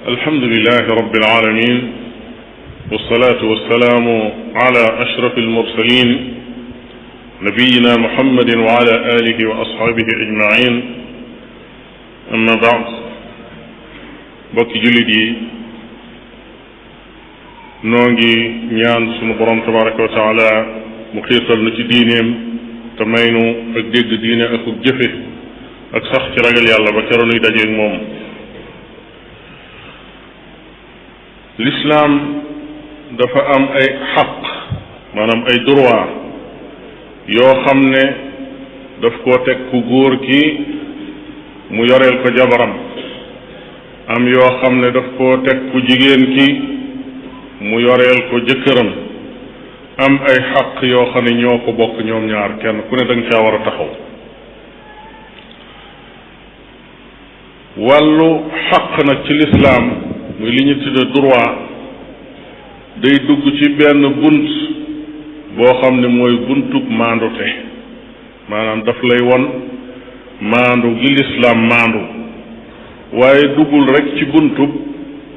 alhamdulilahi rabbil alamin wasalaatu wasalaamu ala ashrafil mursalin nabiyina muhammadin wa ala alihi wa ashabihi ajmain amma baad mbokki jullit yi noo ngi ñaan sunu borom tabaraka wa taala mu xiirtal na ci diineem te may nu ak dégg diine ak jëfe ak sax ci ragal yàlla ba keroog nuy dajeeg moom. lislaam dafa am ay xaq maanaam ay droit yoo xam ne daf koo teg ku góor ki mu yoreel ko jabaram, am yoo xam ne daf koo teg ku jigéen ki mu yoreel ko jëkkëram, am ay xaq yoo xam ne ñoo ko bokk ñoom ñaar kenn ku ne da nga caa war a taxaw. wàllu xaq nag ci lislaam muy li ñu tudde droit day dugg ci benn bunt boo xam ne mooy buntub maandute, maanaam daf lay won maandu gi lislaam maandu, waaye duggul rek ci buntub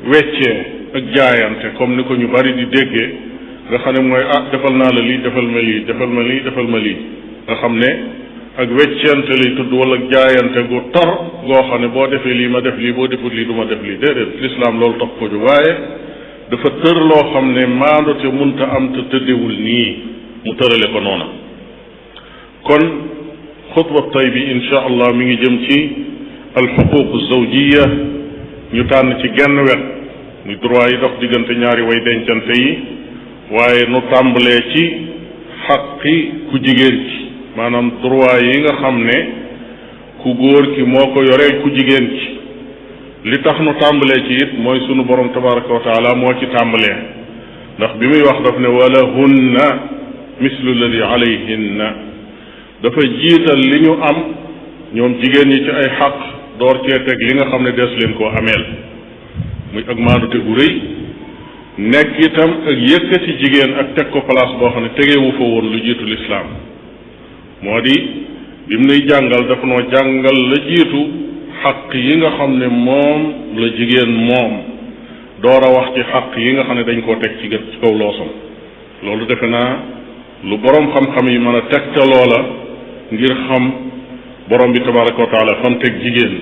weccee ak jaayante comme ni ko ñu bari di déggee nga xam ne mooy defal naa la lii defal ma lii defal ma lii defal ma lii nga xam ne ak weccente lay tudd wala jaayante gu tar goo xam ne boo defee lii ma def lii boo defut lii du ma def lii déedéet lislaam loolu tax ko ju waaye dafa tër loo xam ne maandu te munta am te tëddewul nii mu tërale ko noona. kon xutba tay bi insha allah mi ngi jëm ci alxuquq zawjiya, ñu tànn ci genn wet muy droit yi dox diggante ñaari way dencante yi, waaye nu tàmbalee ci xaqi ku jigéen ci maanaam droit yi nga xam ne ku góor ki moo ko yoreel ku jigéen ci. li tax nu tàmbalee ci it mooy sunu borom tabaraka wa taala moo ci tàmbalee, ndax bi muy wax daf ne walahunna mislu alladi alayhinna, dafa jiital li ñu am ñoom jigéen ñi ci ay xaq door cee teg li nga xam ne des leen koo ameel, muy ak maandute gu rëy nekk itam ak yëkkati jigéen ak teg ko place boo xam ne tegeewu fa woon lu jiitu lislaam. moo di bi mu nuy jàngal dafa noo jàngal la jiitu xaq yi nga xam ne moom la jigéen moom door a wax ci xaq yi nga xam ne dañ koo teg ci kaw loosam. loolu defe naa lu boroom xam-xam yi mën a tegtaloo la ngir xam borom bi tabaraka wa taala fam teg jigéen.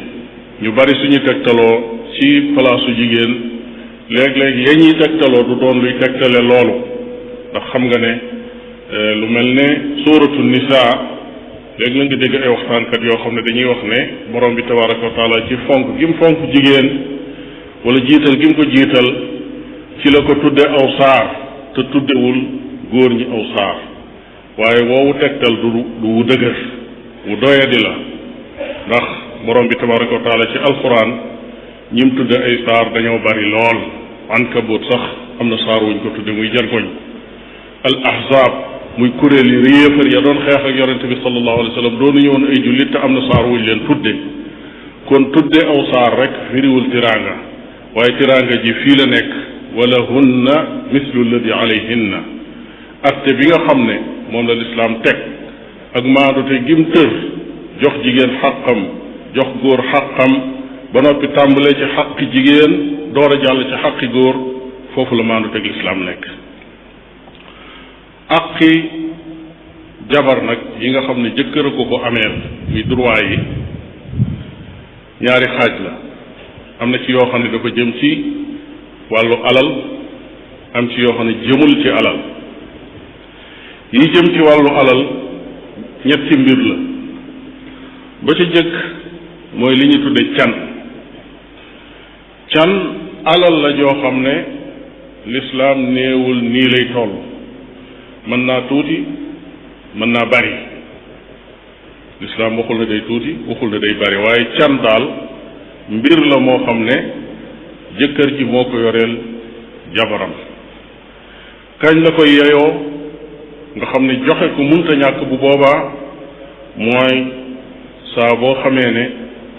ñu bari suñu tegtaloo ci palaasu jigéen léeg-léeg ya ñuy tegtaloo du doon luy tegtale loolu, ndax xam nga ne lu mel ne suuratu nisaa léegi la nga dégg ay waxtaankat yoo xam ne dañuy wax ne borom bi tabaraka wa taala ci fonk gi mu fonk jigéen wala jiital gi mu ko jiital ci la ko tudde aw saar te tuddewul góor ñi aw saar, waaye woowu tegtal du wu dëgër wu doyadi la, ndax borom bi tabaraka wa taala ci alquran ñim tudde ay saar dañoo bari lool. ankabut sax am na saar wuñ ko tudde muy jargoñ. al ahzab muy kuréel yi réefar ya doon xeex ak yonente bi sallallahu alayhi wa sallam doonu ñëwoon ay jullit te am na saar wuñ leen tudde. kon tudde aw saar rek firiwul tiraanga, waaye tiraanga ji fii la nekk wala hunna mislu alladi alayhinna. atte bi nga xam ne moom la lislaam teg ak maandute gim tër jox jigéen xaqam jox góor xaqam ba noppi tàmbalee ci xaqi jigéen door a jàll ci xaqi góor, foofu la maandute ak lislaam nekk. aqi jabar nag yi nga xam ne jëkkër a ko ameel muy droit yi ñaari xaaj la. am na ci yoo xam ne dafa jëm ci wàllu alal, am ci yoo xam ne jëmul ci alal. yi jëm ci wàllu alal ñetti mbir la. ba ca jëkk mooy li ñu tudde can alal la joo xam ne lislaam néewul nii lay toll, mën naa tuuti mën naa bari. lislaam waxul ne day tuuti waxul ne day bari, waaye can daal mbir la moo xam ne jëkkër ji moo ko yoreel jabaram. kañ la koy yeyoo nga xam ne joxe ko munta ñàkk bu boobaa mooy saa boo xamee ne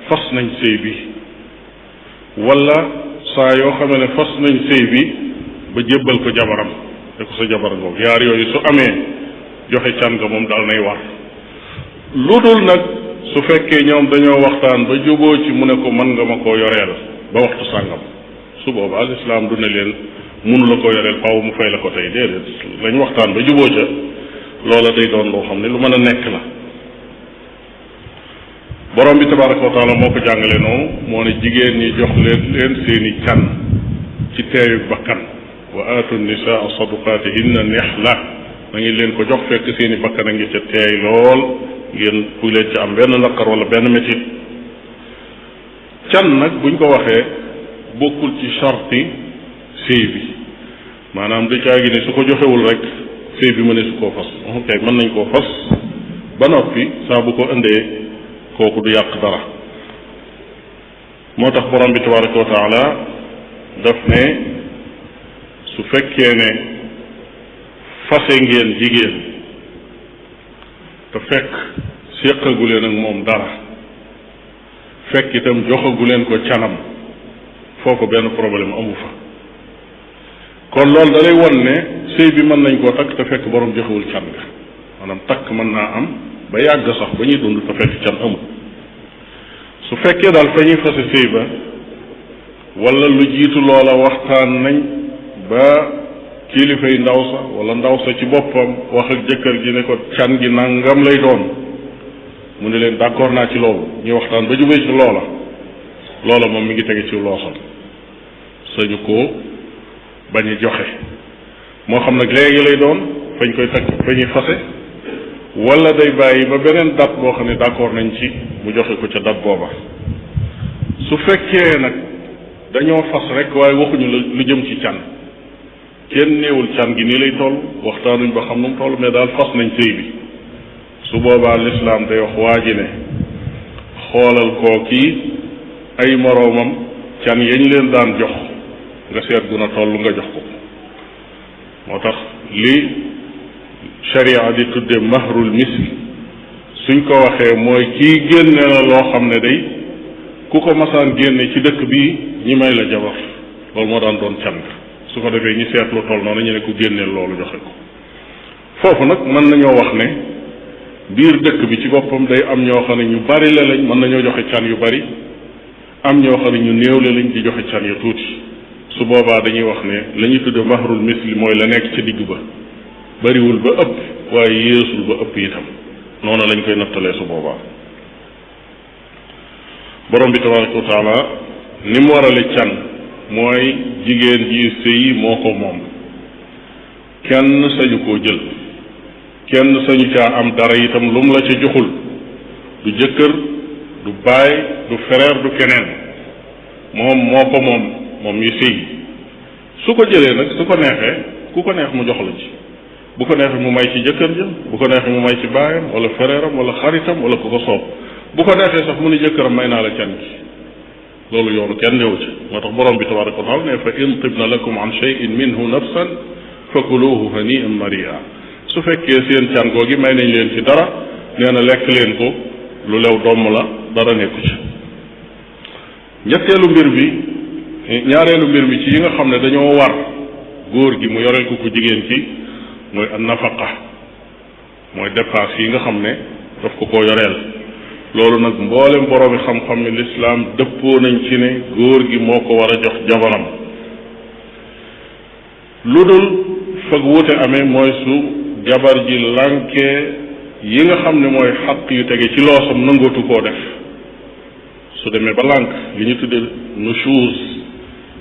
fas nañ sëy bi, wala saa yoo xamee ne fas nañ sëy bi ba jébbal ko jabaram te ko sa jabar ngoog. yaar yooyu su amee joxe can nga moom daal nay war. lu dul nag su fekkee ñoom dañoo waxtaan ba juboo ci mu ne ko mën nga ma koo yoreel ba waxtu sàngam, su boobaa lislaam du ne leen mënu la ko yoreel faaw mu fay la ko tey déedéet lañ waxtaan ba juboo ca loola day doon loo xam ne lu mën a nekk la. borom bi tabaraka wa taala moo ko jàngale noonu moo ne jigéen ñi jox leen seeni can ci teeyu bakkan wa aatu nisaa saduqaatihinna nihla na ngi leen ko jox fekk seeni bakkan a ngi ca teey lool ngeen bu leen ci am benn naqar wala benn métit. can nag buñ ko waxee bokkul ci sarti sëy bi maanaam da caagi ne su ko joxewul rek sëy bi mëne su koo fas ok mën nañ koo fas ba noppi saa bu ko indee kooku du yàq dara. moo tax borom bi tabaraka wa taala daf ne su fekkee ne fase ngeen jigéen te fekk séqagu leen ak moom dara fekk itam joxagu leen ko canam foofu benn problème amu fa. kon loolu da lay won ne sëy bi mën nañ koo takk te fekk borom joxewul can nga maanaam takk mën naa am ba yàgg sax ba ñuy dund te fekk can amul. su fekkee daal fa ñuy fase sëy ba wala lu jiitu loola waxtaan nañ ba kilifay ndaw sa wala ndaw sa ci boppam wax ak jëkkër ji ne ko can gi nangam lay doon mu ne leen d'accord naa ci loolu ñu waxtaan ba jubee ci loola moom mi ngi tege ci loosam sañu koo bañ a joxe moo xam nag léegi lay doon fañ koy takk fa ñuy fase wala day bàyyi ba beneen date boo xam ne d'accord nañ ci mu joxe ko ca date booba. su fekkee nag dañoo fas rek waaye waxuñu lu jëm ci can kenn néewul can gi nii lay toll waxtaanuñ ba xam nu mu toll mais daal fas nañ sëy bi su boobaa lislaam day wax waa ji ne xoolal koo kii ay moroomam can yañ leen daan jox nga seet gu na toll nga jox ko. moo tax li sharia di tudde mahrul misl suñ ko waxee mooy kii génne la loo xam ne day ku ko masaan génne ci dëkk bii ñi may la jabar loolu moo daan doon can su ko defee ñi seet lu toll noonu ñu ne ku génneel loolu joxe ko. foofu nag mën nañoo wax ne biir dëkk bi ci boppam day am ñoo xam ne ñu bari la lañ mën nañoo joxe can yu bari am ñoo xam ne ñu néew la lañ di joxe can yu tuuti. su boobaa dañuy wax ne la ñuy tudde mahrul misli mooy la nekk ca digg ba bariwul ba ëpp waaye yéesul ba ëpp itam noonu lañ koy nattalee su boobaa. borom bi tabaraka wa taala ni mu warale can mooy jigéen ji sëyi moo ko moom kenn sañu koo jël kenn sañu caa am dara itam lu mu la ca joxul du jëkkër du baay du frère du keneen moom moo ko moom mi sëy su ko jëlee nag su ko neexee ku ko neex mu jox la ci bu ko neexee mu may ci jëkkër ja bu ko neexee mu may ci baayam wala frère am wala xaritam wala ku ko soob bu ko neexee sax mu ne jëkkëram may naa la can gi loolu yoonu kenn néew ci. moo tax borom bi tabaraka wa taala ne fa in tibna lakum an shay'in minhu nafsan fakuluhu hani'an mari'a su fekkee seen can googi may nañ leen ci dara nee na lekk leen ko lu lew domm la dara nekku ci. ñaareelu mbir mi ci yi nga xam ne dañoo war góor gi mu yoreel ko jigéen ci mooy an nafaqa mooy dépense yi nga xam ne daf ko koo yoreel. loolu nag mboolem boroomi xam-xam ni lislaam dëppoo nañ ci ne góor gi moo ko war a jox jabaram lu dul fag wuute amee mooy su jabar ji lànkee yi nga xam ne mooy xaq yu tege ci loosam nangootu koo def su demee ba lànk li ñu tudde nushuz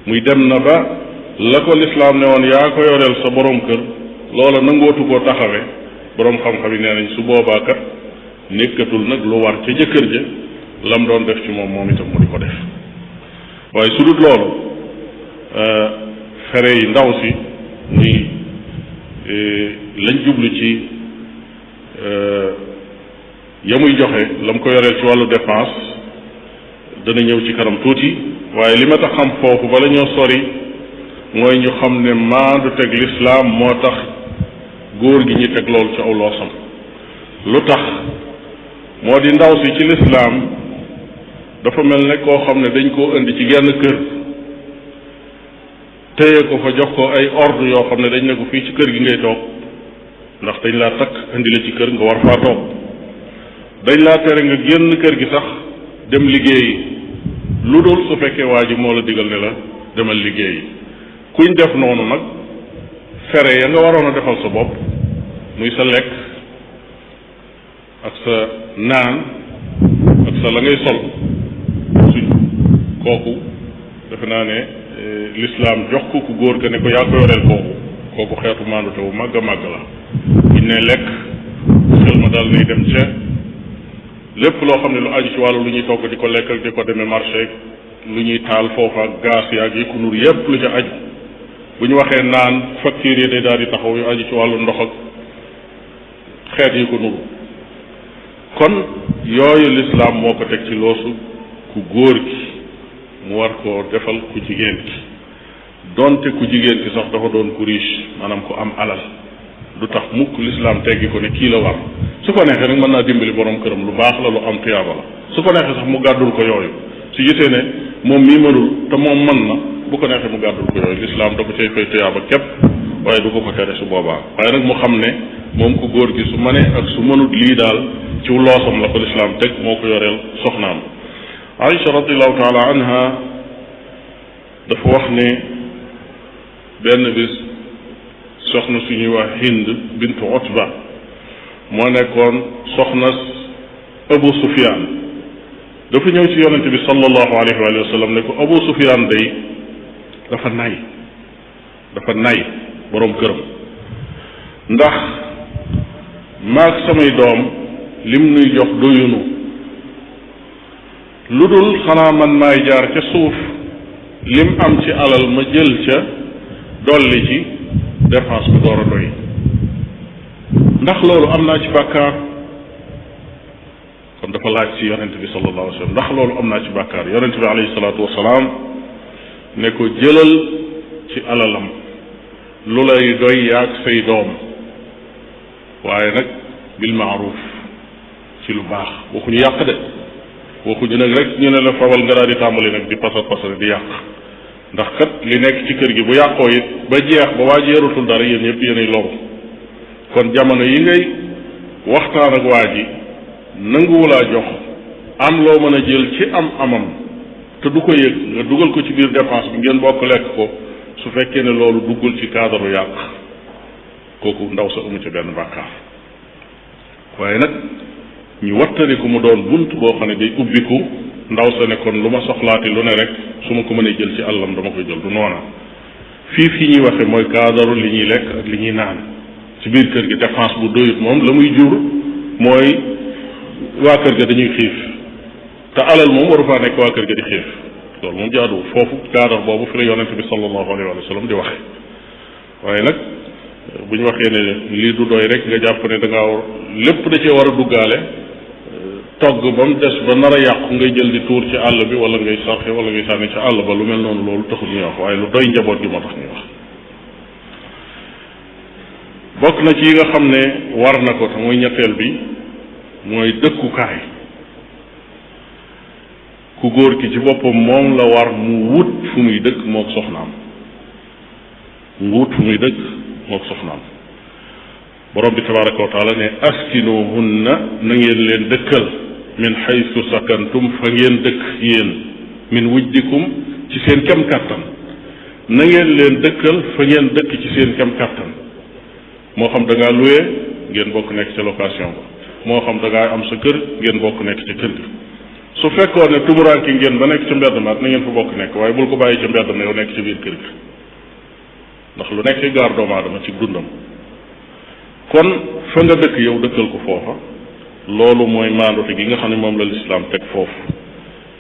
muy dem na ba la ko lislaam ne woon yaa ko yoreel sa borom kër loola nangootu koo taxawe boroom xam-xam yi nee nañ su boobaa kat nekkatul nag lu war ca jëkkër ja lam doon def ci moom itam mu di ko def waaye su dul loolu fere yi ndaw si muy lañ jublu ci ya muy joxe lam ko yoreel ci wàllu dépense dana ñëw ci kanam tuuti waaye li ma tax xam foofu bala ñoo sori mooy ñu xam ne maandu teg lislaam moo tax góor gi ñu teg loolu ci aw loosam lu tax moo di ndaw si ci lislaam dafa mel ne koo xam ne dañ koo indi ci genn kër téye ko fa jox ko ay ordre yoo xam ne dañ ne ko fii ci kër gi ngay toog ndax dañ laa takk indi la ci kër nga war faa toog dañ laa tere nga génn kër gi sax dem liggéeyi lu dul su fekkee waa ji moo la digal ne la demal liggéeyi. kuñ def noonu nag fere ya nga waroon a defal sa bopp muy sa lekk ak sa naan ak sa la ngay sol suñ kooku defe naa ne lislaam jox ko ku góor ga ne ko yaa ko yoreel kooku xeetu maandute wu màgg a màgg la. buñ ne lekk xel ma daal nay dem ca lépp loo xam ne lu aju ci wàllu lu ñuy togg di ko lekk ak di ko demee marché lu ñuy taal foofa ak gaz yaag yi ku nur yépp lu ca aju. bu ñu waxee naan facture yi day daal di taxaw yu aju ci wàllu ndox ak xeet yi ko nuru. kon yooyu lislaam moo ko teg ci loosu ku góor gi mu war koo defal ku jigéen ki donte ku jigéen ki sax dafa doon ku riche maanaam ku am alal du tax mukk lislaam teggi ko ne kii la war. su ko neexee nag mën naa dimbali borom këram lu baax la lu am tuyaaba la su ko neexee sax mu gàddul ko yooyu su gisee ne moom mii mënul te moom mën na bu ko neexee mu gàddul ko yooyu lislaam da ko cay fay tuyaaba képp waaye du ko ko tere su boobaa. waaye nag mu xam ne moom ku góor gi su mënee ak su mënut lii daal ci loosam la ko lislaam teg moo ko yoreel soxnaam. Aïcha radiallahu taala anha dafa wax ne benn bis soxna suñuy wax Hind bintu Utba moo nekkoon soxna Abu Sufyaan dafa ñëw ci yonente bi sallallahu alayhi wa sallam ne ko Abu Sufyaan day dafa nay boroom këram ndax maag samay doom lim nuy jox doyunu lu dul xanaa man maay jaar ca suuf lim am ci alal ma jël ca dolli ci dépense bi door a doy ndax loolu am naa ci bàkkaar. kon dafa laaj ci yonente bi sallallahu alayhi wa sallam ndax loolu am naa ci bàkkaar. yonente bi alayhi salaatu wasalaam ne ko jëlal ci alalam lu lay doy yaag say doom waaye nag bil maaruf ci lu baax waxuñu yàq de waxuñu nag rek ñu ne la fawal nga daal di tàmbali nag di pasar pasar di yàq ndax kat li nekk ci kër gi bu yàqoo it ba jeex ba waa ji yarutul dara yéen ñëpp yéenay loru. kon jamono yi ngay waxtaan ak waa ji nanguwulaa jox am loo mën a jël ci amam te du ko yëg nga dugal ko ci biir dépense bi ngeen bokk lekk ko su fekkee ne loolu duggul ci cadre yàq kooku ndaw sa amu ci benn bàkkaar. waaye nag ñu wattaniku mu doon bunt boo xam ne day ubbiku ndaw sa ne kon lu ma soxlaati lu ne rek su ma ko mënee jël ci àllam dama koy jël du noona. fii ñuy waxe mooy cadre li ñuy lekk ak li ñuy naan ci biir kër gi dépense bu doyut moom la muy jur mooy waa kër ga dañuy xiif te alal moom waru faa nekk waa kër ga di xiif loolu moom jaaduwul foofu cadre boobu fi la yonente bi sallallahu alayhi wa sallam di waxe. waaye nag bu ñu waxee ne lii du doy rek nga jàpp ne da ngaa war lépp da cee war a duggaale togg ba mu des ba nar a yàqu ngay jël di tuur ci àll bi wala ngay sarxe wala ngay sànni ci àll ba lu mel noonu loolu taxul ñuy wax waaye lu doy njaboot gi moo tax ñuy wax. bokk na ci yi nga xam ne war na ko te mooy ñetteel bi mooy dëkkukaay. ku góor ki ci boppam moom la war mu wut fu muy dëkk mook soxnaam mu wut fu muy dëkk mook soxnaam. borom bi tabaraka wa taala ne askinuhunna na ngeen leen dëkkal min xaysu sakantum fa ngeen dëkk yéen min wujdikum ci seen kem kàttan na ngeen leen dëkkal fa ngeen dëkk ci seen kem kàttan moo xam da ngaa loué ngeen bokk nekk ca location ba moo xam da ngaa am sa kër ngeen bokk nekk ca kër gi su fekkoon ne tumuraanki ngeen ba nekk ca mbedd ma na ngeen fa bokk nekk waaye bul ko bàyyi ca mbedd ma yow nekk ci biir kër gi ndax lu nekk gaar doomu aadama ci dundam. kon fa nga dëkk yow dëkkal ko foofa loolu mooy maandute gi nga xam ne moom la lislaam teg foofu.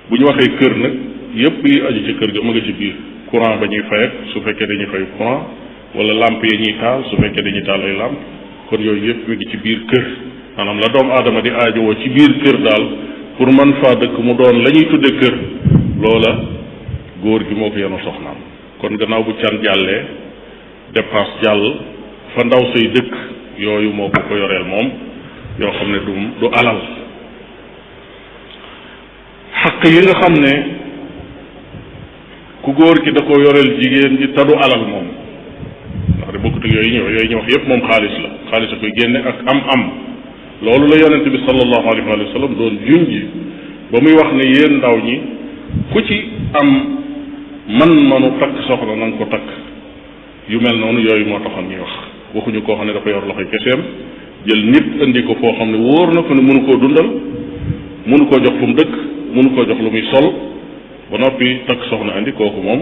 bu ñu waxee kër nag yépp yi aju ci kër ga mu nga ci biir courant ba ñuy fay ak su fekkee dañuy fay courant wala lampe yi ñuy taal su fekkee dañuy taal ay lampe kon yooyu yépp mi ngi ci biir kër maanaam la doomu aadama di aajowoo ci biir kër daal pour mën faa dëkk mu doon la ñuy tudde kër loola góor gi moo ko yenu soxnaam. kon gannaaw bu can jàllee dépense jàll fa ndaw say dëkk yooyu moo ko yoreel moom yoo xam ne du alal. xaq yi nga xam ne ku góor ki da ko yoreel jigéen ji te du alal moom ndax de bokkut ak yooyu ñu wax yépp moom xaalis la xaalis a koy génne ak am loolu la yonent bi sallallahu alayhi wa sallam doon junj ba muy wax ne yéen ndaw ñi ku ci am manu takk soxna na nga ko takk yu mel noonu yooyu moo taxoon ñuy wax waxuñu koo xam ne dafa yor loxoy keseem jël nit indi ko foo xam ne wóor na ko ne mënu koo dundal mënu koo jox fu mu dëkk mënu koo jox lu muy sol ba noppi takk soxna indi kooku moom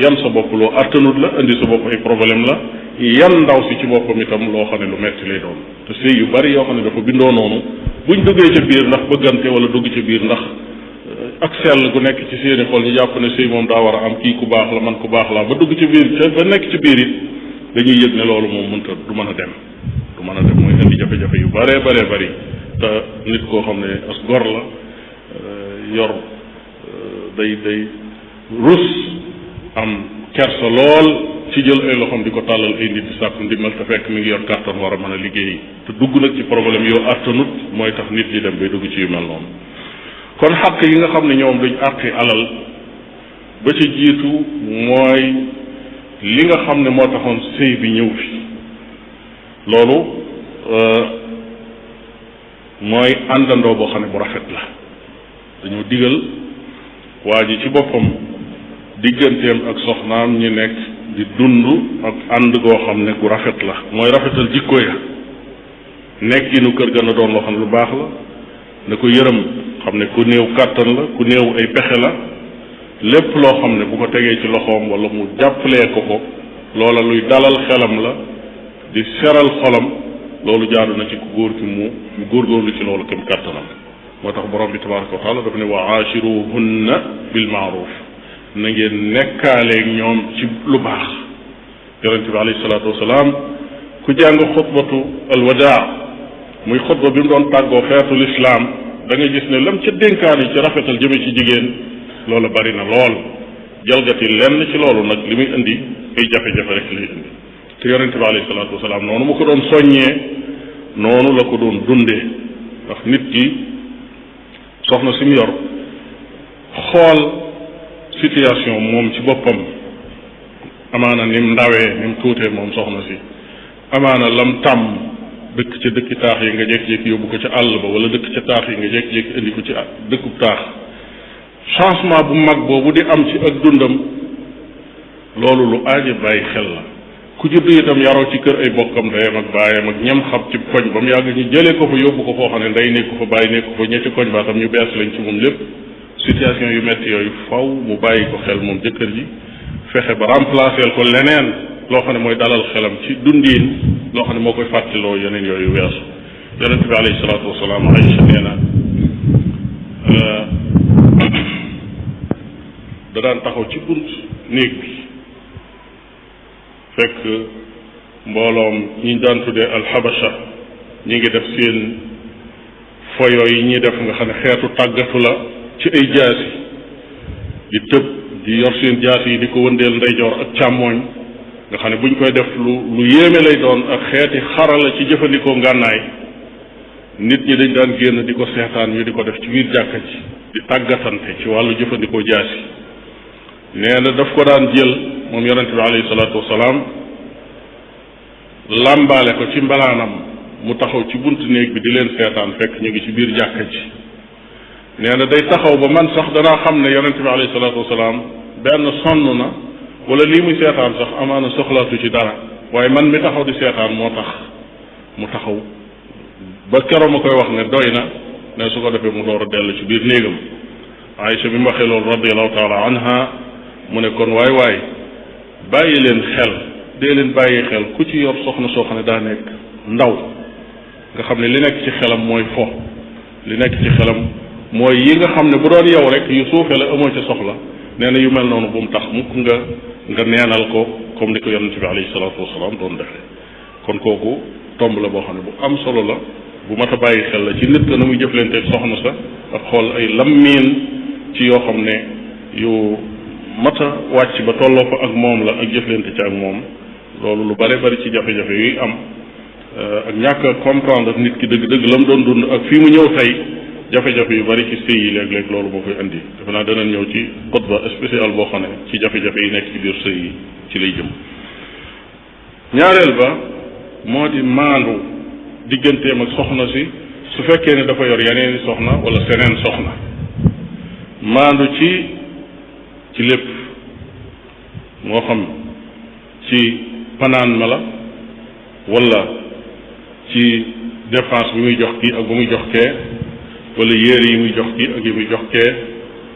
yan sa bopp loo attanut la indi sa bopp ay problème la yan ndaw si ci boppam itam loo xam ne lu metti lay doon te sëy yu bari yoo xam ne dafa bindoo noonu buñ duggee ca biir ndax bëggante wala dugg ca biir ndax ak sell gu nekk ci seeni xol ñu jàpp ne sëy moom daa war a am kii ku baax la man ku baax la ba dugg ci biir ca ba nekk ci biir it dañuy yëg ne loolu moom mënta du mën a dem mooy indi jafe-jafe yu bëree bari te nit koo xam ne as gor la yor day rus am kersa lool ci jël ay loxoom di ko tàllal ay nit di sàkku ndimbal te fekk mi ngi yor kàttan war a mën a liggéey te dugg nag ci problème yoo attanut mooy tax nit ñi dem bay dugg ci yu mel noonu kon xàq yi nga xam ne ñoom duñ àqi alal ba ci jiitu mooy li nga xam ne moo taxoon sëy bi ñëw fi loolu mooy àndandoo boo xam ne bu rafet la dañoo digal waa ji ci boppam digganteem ak soxnaam ñi nekk di dund ak ànd goo xam ne gu rafet la mooy rafetal jikko ya nekkinu kër ga na doon loo xam ne lu baax la na ko yërëm xam ne ku néew kàttan la ku néew ay pexe la lépp loo xam ne bu ko tegee ci loxoom wala mu jàppalee ko loola luy dalal xelam la di seral xolam loolu jaadu na ci ku góor ki mu góorgóorlu ci loolu kem kàttanam moo tax borom bi tabaraka wa taala dafa ne wa aachiruhunna bil maaruf na ngeen nekkaaleeg ñoom ci lu baax yonente bi alayhi salaatu wasalaam ku jàng xutbatu alwadaa muy xutba bi mu doon tàggoo xeetu lislaam da nga gis ne lam ca dénkaani ci rafetal jëme ci jigéen loola bari na lool jalgati lenn ci loolu nag li muy indi ay jafe-jafe rek lay indi te yonente bi alayhi salaatu wasalaam noonu mu ko doon soññee noonu la ko doon dundee ndax nit ki soxna si mu yor xool situation moom ci boppam amaana ni mu ndawee ni mu tuutee moom soxna si amaana lam tàmm dëkk ca dëkki taax yi nga jékki-jékki yóbbu ko ca àll ba wala dëkk ca taax yi nga jékki-jékki indi ko ci dëkkub taax changement bu mag boobu di am ci ak dundam loolu lu aaje bàyyi xel la ku judd itam yaroo ci kër ay bokkam ndeyam ak baayam ak ñam xam ci koñ ba mu yàgg ñu jëlee ko fa yóbbu ko foo xam ne ndey nekku fa bàyyi nekku fa ñetti koñ ba tam ñu bees lañ ci moom lépp situation yu metti yooyu faw mu bàyyi ko xel moom jëkkër ji fexe ba remplacer ko leneen loo xam ne mooy dalal xelam ci dundiin loo xam ne moo koy fàttaloo yeneen yooyu weesu yonente bi alayhi salaatu wasalaam Aïcha nee na da daan taxaw ci bunt néeg bi fekk mbooloom ñi daan tuddee alxabasha ñi ngi def seen foyo yi ñuy def nga xam ne xeetu tàggatu la ci ay jaasi di tëb di yor seen jaasi yi di ko wëndeel ndeyjoor ak càmmooñ nga xam ne buñ koy def lu yéeme lay doon ak xeeti xarala ci jëfandikoo ngànnaay nit ñi dañ daan génn di ko seetaan ñu di ko def ci biir jàkka ji di tàggatante ci wàllu jëfandikoo jaasi nee na daf ko daan jël moom yonente bi alayhi salaatu wasalaam làmbaale ko ci mbalaanam mu taxaw ci buntu néeg bi di leen seetaan fekk ñu ngi ci biir jàkka ji nee na day taxaw ba man sax danaa xam ne yonente bi alayhi salaatu wasalaam benn sonn na wala lii muy seetaan sax amaana soxlaatu ci dara waaye man mi taxaw di seetaan moo tax mu taxaw ba keroog ma koy wax ne doy na ne su ko defee mu door a dellu ci biir néegam Aïcha bi mu waxee loolu radiallahu taala anha mu ne kon waay bàyyi leen xel dee leen bàyyi xel ku ci yor soxna soo xam ne daa nekk ndaw nga xam ne li nekk ci xelam mooy fo li nekk ci xelam mooy yi nga xam ne bu doon yow rek yu suufee la amoo ca soxla nee na yu mel noonu bu mu tax mukk nga neenal ko comme ni ko yonente bi alayhi salaatu wasalaam doon defee kon kooku tomb la boo xam ne bu am solo la bu mat a bàyyi xel la ci nit ka na muy jëflanteeg soxna sa ak xool ay lammiin ci yoo xam ne yu mat a wàcc ba tolloo fa ak moom la ak jëflante ci ak moom loolu lu bare bari ci jafe-jafe yuy am ak ñàkk a comprendre nit ki dëgg-dëgg la mu doon dund ak fii mu ñëw tey jafe-jafe yu bari ci sëy yi léeg-léeg loolu moo koy indi defe naa danañ ñëw ci xutba spécial boo xam ne ci jafe-jafe yi nekk ci biir sëy yi ci lay jëm ñaareel ba moo di maandu digganteem ak soxna si su fekkee ne dafa yor yeneeni soxna wala seneen soxna maandu ci lépp moo xam ci panaan ma la wala ci dépense bi muy jox kii ak bu muy jox kee wala yére yi muy jox kii ak yi muy jox kee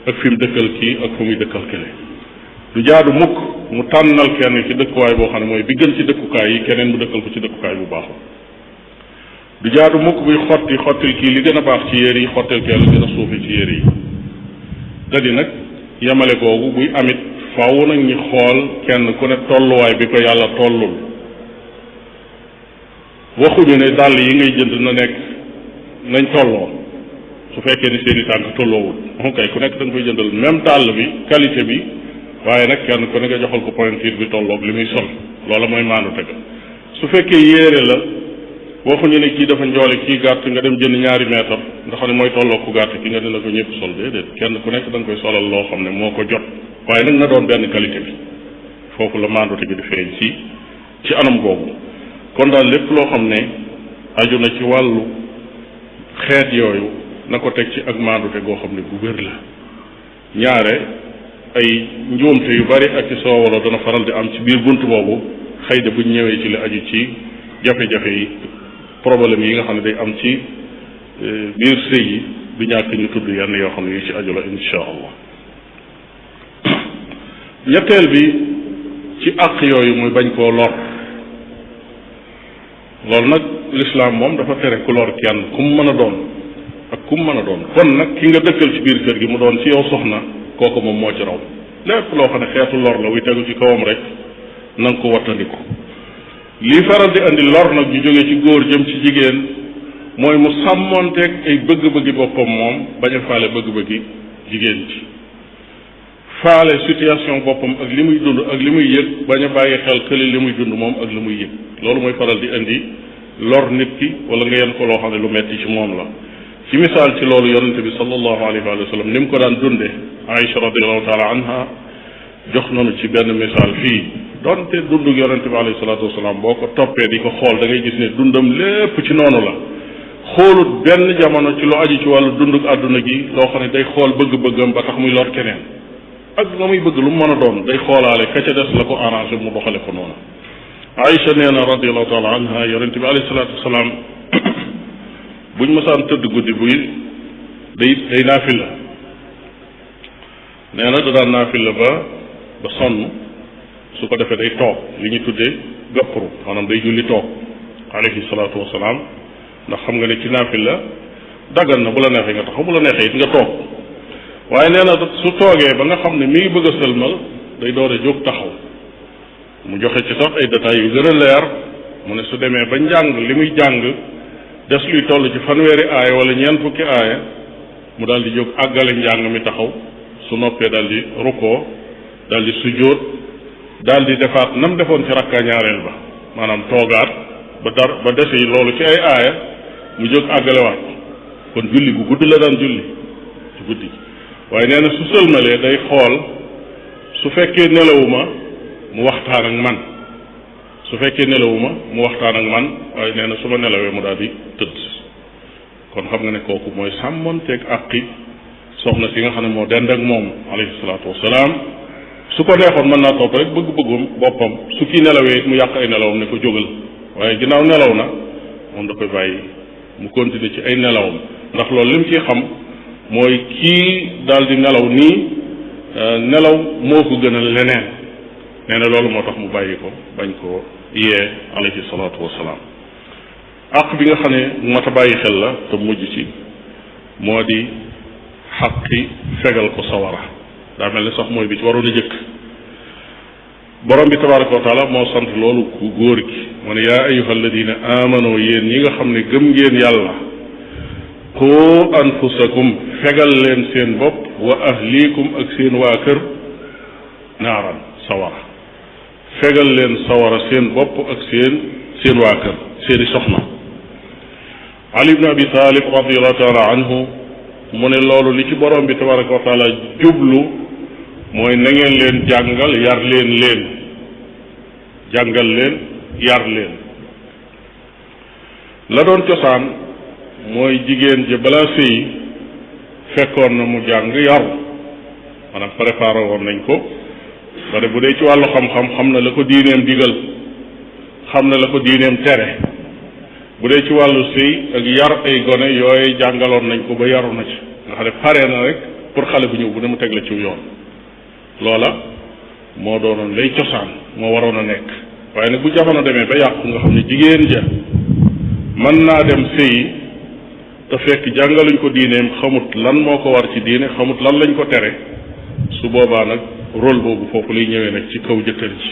ak fi mu dëkkal kii ak fu muy dëkkal kele du jaadu mukk mu tànnal kenn ci dëkkuwaay boo xam ne mooy bi gën ci dëkkukaay yi keneen mu dëkkal ko ci dëkkukaay bu baaxul du jaadu mukk buy xottil kii li gën a baax ci yére yi xottil kee la gën a suufi ci yére yi da di nag yemale googu buy amit faaw nag ñi xool kenn ku ne tolluwaay bi ko yàlla tollul waxuñu ne dàll yi ngay jënd na nekk nañ tolloo su fekkee ni seeni tànk tolloowul ok ku nekk da nga koy jëndal même dàll bi qualité bi waaye nag kenn ku ne nga joxal ko pointure bi tolloog li muy sol loola mooy maandu tega su fekkee yéere la waxuñu ne kii dafa njoole kii gàtt nga dem jënd ñaari mètre nga xam ne mooy tolloog ku gàtt ki nga dina ko ñëpp sol déedéet kenn ku nekk da nga koy solal loo xam ne moo ko jot waaye nag na doon benn qualité bi foofu la maandu tegi di feeñ ci anam googu kon daal lépp loo xam ne aju na ci wàllu xeet yooyu na ko teg ci ak maandute goo xam ne bu wér la ñaare ay njuumte yu bari ak ci soowaloo dana faral di am ci biir bunt boobu xëy na buñ ñëwee ci li aju ci jafe-jafe yi problème yi nga xam ne day am ci biir sëy yi du ñàkk ñu tudd yenn yoo xam ne yu ci aju la insha allah ñetteel bi ci àq yooyu muy bañ koo lor loolu nag lislaam moom dafa tere ku lor kenn ku mu mën a doon ak ku mu mën a doon kon nag ki nga dëkkal ci biir kër gi mu doon ci yow soxna kooku moom moo ci raw lépp loo xam ne xeetu lor la wuy tegu ci kawam rek na nga ko wattandiku lii faral di andi lor nag ñu jógee ci góor jëm ci jigéen mooy mu sàmmoonteeg ay bëgg-bëggi boppam moom bañ a faale bëgg-bëggi jigéen ci faale situation boppam ak li muy dund ak li muy yëg bañ a bàyyi xel këli li muy dund moom ak li muy yëg loolu mooy faral di indi lor nit ki wala nga yenn ko loo xam ne lu metti ci moom la ci misaal ci loolu yonente bi sallallahu alayhi wa sallam ni mu ko daan dunde Aïcha radiallahu taala anha jox nañu ci benn misaal fii donte dundug yonente bi alayhi salatu wasalaam boo ko toppee di ko xool da ngay gis ne dundam lépp ci noonu la xoolut benn jamono ci lu aju ci wàllu dundug àdduna gi loo xam ne day xool bëgg-bëggam ba tax muy lor keneen ak la muy bëgg lu mu mën a doon day xoolaale ka ca des la ko arrangé mu doxale ko noonu Aïcha nee na radiallahu taala anha yonente bi alayhi salatu wasalaam buñ mësaan tëdd guddi buy day naafila nee na da daan naafila ba sonn su ko defee day toog li ñu tuddee gappru maanaam day julli toog alayhi salaatu wasalaam ndax xam nga ne ci naafila daggan na bu la neexee nga taxaw bu la neexee it nga toog waaye nee na su toogee ba nga xam ne mi ngi bëgg a sëlmal day door a jóg taxaw mu joxe ci sax ay détails yu gën a leer mu ne su demee ba njàng li muy jàng des luy toll ci fanweeri aaya wala ñeent fukki aaya mu daal di jóg àggale njàng mi taxaw su noppee daal di rukkoo daal di sujjóot daal di defaat nam defoon ci rakka ñaareel ba maanaam toogaat ba dese loolu ci ay aaya mu jóg àggalewaat kon julli gu gudd la daan julli ci guddi waaye nee na su sëlmalee day xool su fekkee nelawuma mu waxtaan ak man su fekkee nelawuma mu waxtaan ak man waaye nee na su ma nelawee mu daal di tëdd kon xam nga ne kooku mooy sàmmonteeg àqi soxna si nga xam ne moo dend ak moom alayhi salaatu wasalaam su ko neexoon mën naa topp rek bëgg-bëggum boppam su kii nelawee mu yàq ay nelawam ne ko jógal waaye ginnaaw nelaw na moom da koy bàyyi mu continuer ci ay nelawam ndax loolu lim ciy xam mooy kii daal di nelaw nii nelaw moo ko gënal leneen nee na loolu moo tax mu bàyyi ko bañ ko yee alayhi salaatu wasalaam àq bi nga xam ne mat a bàyyi xel la te mujj ci moo di xaqi fegal ko sawara daa mel ni sax mooy bi ci waroon a jëkk borom bi tabaraka wa taala moo sant loolu ku góor gi mu ne yaa ayuha alladina amano yéen ñi nga xam ne gëm ngeen yàlla qu anfusakum fegal leen seen bopp wa ahlikum ak seen waa kër naaran sawara fegal leen sawara seen bopp ak seen waa kër seeni soxna ali ibn abi talib radiallahu taala anhu mu ne loolu li ci borom bi tabaraka wa taala jublu mooy na ngeen leen jàngal yar leen jàngal leen yar leen la doon cosaan mooy jigéen ji balaa sëy fekkoon na mu jàng yaru maanaam préparé woon nañ ko ba de bu dee ci wàllu xam-xam xam na la ko diineem digal xam na la ko diineem tere. bu dee ci wàllu sëy ak yar ay gone yooyu jàngaloon nañ ko ba yaru na ci nga xam ne pare na rek pour xale bu ñëw bu ne mu teg la ci yoon. loola moo doonoon lay cosaan moo waroon a nekk waaye nag bu jamono demee ba yàqu nga xam ne jigéen ja mën naa dem sëyi te fekk jàngaluñ ko diineem xamut lan moo ko war ci diine xamut lan lañ ko tere su boobaa nag rôle boobu foofu lay ñëwee nag ci kaw jëkkër ji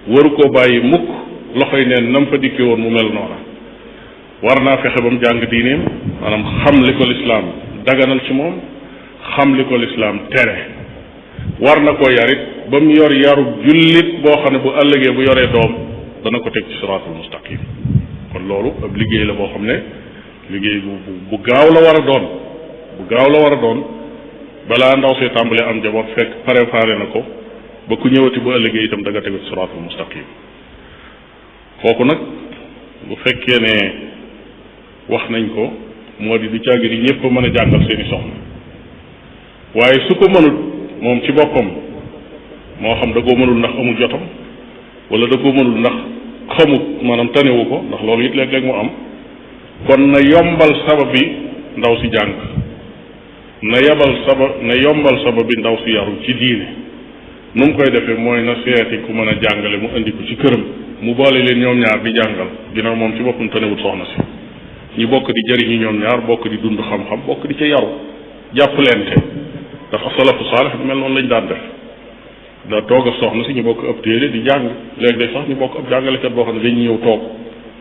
waru koo bàyyi mukk loxoy neen nam fa dikke woon mu mel noona war naa fexe ba mu jàng diineem maanaam xam li ko lislaam daganal ci moom xam li ko lislaam tere war na koo yarit ba mu yor yaru jullit boo xam ne bu ëllëgee bu yoree doom dana ko teg ci siraatul mustaqim kon loolu ab liggéey la boo xam ne liggéey bu gaaw la war a doon bu gaaw la war a doon balaa ndaw see tàmbalee am njaboot fekk préparé na ko ba ku ñëwati bu ëllëgee itam da nga tegu ci siraatul mustaqim kooku nag bu fekkee ne wax nañ ko moo di caagi di ñëpp mën a jàngal seeni soxna waaye su ko mënut moom ci boppam moo xam da koo mënul ndax amul jotam wala da koo mënul ndax xamut maanaam tanewu ko ndax loolu it léeg-léeg mu am kon na yombal sabab bi ndaw si jàng na yombal sabab bi ndaw si yaru ci diine nu mu koy defee mooy na seeti ku mën a jàngale mu indi ko ci këram mu boole leen ñoom ñaar di jàngal ginnaaw moom ci boppam tanewut soxna si ñi bokk di jëriñu ñoom ñaar bokk di dund xam-xam bokk di ca yaru jàppalente ndax asalafu saalix bi mel noonu lañ daan def da toog ak soxna si ñu bokk ab téere di jàng léeg-léeg sax ñu bokk ab jàngalekat boo xam ne dañu ñëw toog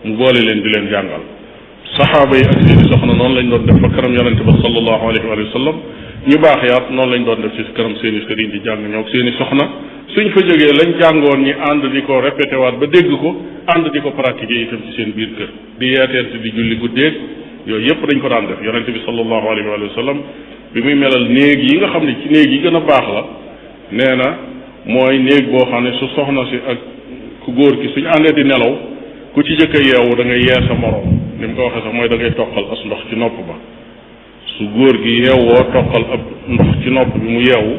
mu boole leen di leen jàngal saxaaba yi ak seeni soxna noonu lañ doon def fa kanam yonente ba sallallahu alayhi wa sallam ñu baax yaat noonu lañ doon def ci kanam seeni sëriñ di jàng ñoo seeni soxna suñ fa jógee lañ jàngoon ñi ànd di ko répété waat ba dégg ko ànd di ko pratiquer itam ci seen biir kër di yeeteente di julli guddeeg yooyu yépp dañ ko daan def yonente bi sallallahu alayhi wa sallam bi muy melal néeg yi nga xam ne ci néeg yi gën a baax la nee na mooy néeg boo xam ne su soxna si ak ku góor ki suñu àndee di nelaw ku ci jëkk a yeewu da ngay yee sa moroom ni mu ko waxee sax mooy da ngay toqal as ndox ci nopp ba su góor gi yeewoo toqal ab ndox ci nopp bi mu yeewu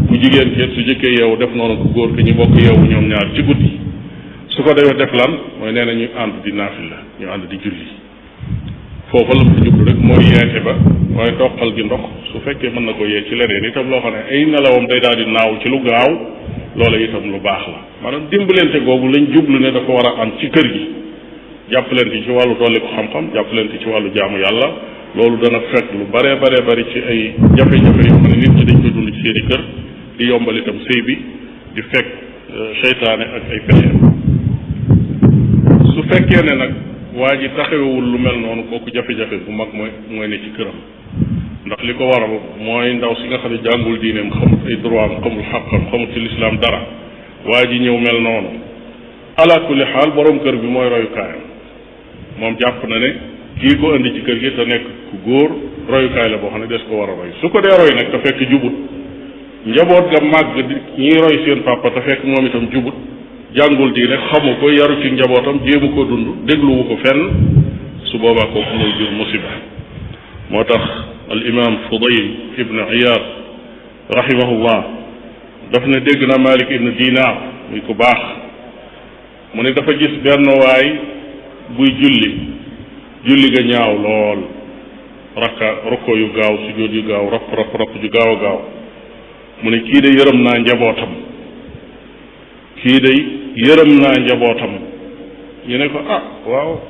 ku jigéen ki su jëkkee yeewu def noonu ku góor ki ñu bokk yeewu ñoom ñaar ci guddi su ko defee def lan mooy nee na ñu ànd di naafila ñu ànd di julli foofu la mu jublu rek mooy yeete ba waaye toqal gi ndox su fekkee mën na ko yee ci leneen itam loo xam ne ay nelawam day daal di naaw ci lu gaaw loola itam lu baax la maanaam dimbalante googu lañ jublu ne dafa war a am ci kër gi jàppalante ci wàllu dolli ko xam-xam jàppalante ci wàllu jaamu yàlla loolu dana fekk lu bare bari ci ay jafe-jafe yoo xam ne nit ñi dañ koy dund ci seeni kër di yombal itam sëy bi di fekk seytaane ak ay pexeem su fekkee ne nag waa ji taxawewul lu mel noonu kooku jafe-jafe bu mag mooy ne ci këram ndax li ko waral mooy ndaw si nga xam ne jàngul diineem xamut ay droit am xamul xaqam xamut ci lislaam dara waa ji ñëw mel noonu ala kulli xaal borom kër bi mooy royukaayam moom jàpp na ne kii ko indi ci kër gi te nekk ku góor royukaay la boo xam ne des ko war a roy su ko dee roy nag te fekk jubut njaboot ga màgg di ñiy roy seen papa te fekk moom itam jubut jàngul diine xamu ko yaru ci njabootam jéemu ko dund dégluwu ko fenn su boobaa kooku mooy jur musiba moo tax al imam Fudayl ibn Iyad rahimahullah daf ne dégg na Malik ibn Dinar muy ku baax mu ne dafa gis benn waay buy julli ga ñaaw lool rokko yu gaaw sujjóot yu gaaw rapp ju gaaw a gaaw mu ne kii de yërëm naa njabootam ñu ne ko ah waaw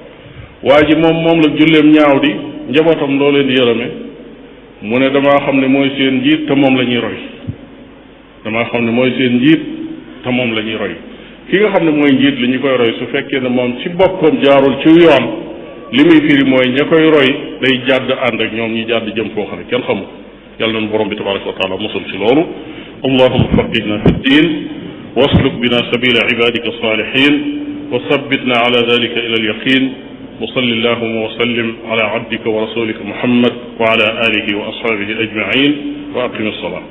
waa ji moom la julleem ñaaw di njabootam loo leen di yërëme mu ne damaa xam ne mooy seen njiit te moom la ñuy roy ki nga xam ne mooy njiit li ñu koy roy su fekkee ne moom ci boppam jaarul ci yoon li muy firi mooy ña koy roy day jàdd ànd ak ñoom ñi jàdd jëm foo xam ne kenn xamu yàlla nañu borom bi tabaraka wa taala mosul ci loolu allahuma faqihna fi ddin wasluk bina sabila ibadika salihin wa sabbitna ala dalika ila alyaqin wa salli allahuma wa sallim ala abdika wa rasulika muhammad wa ala alihi wa ashabihi ajmain wa aqim as-salat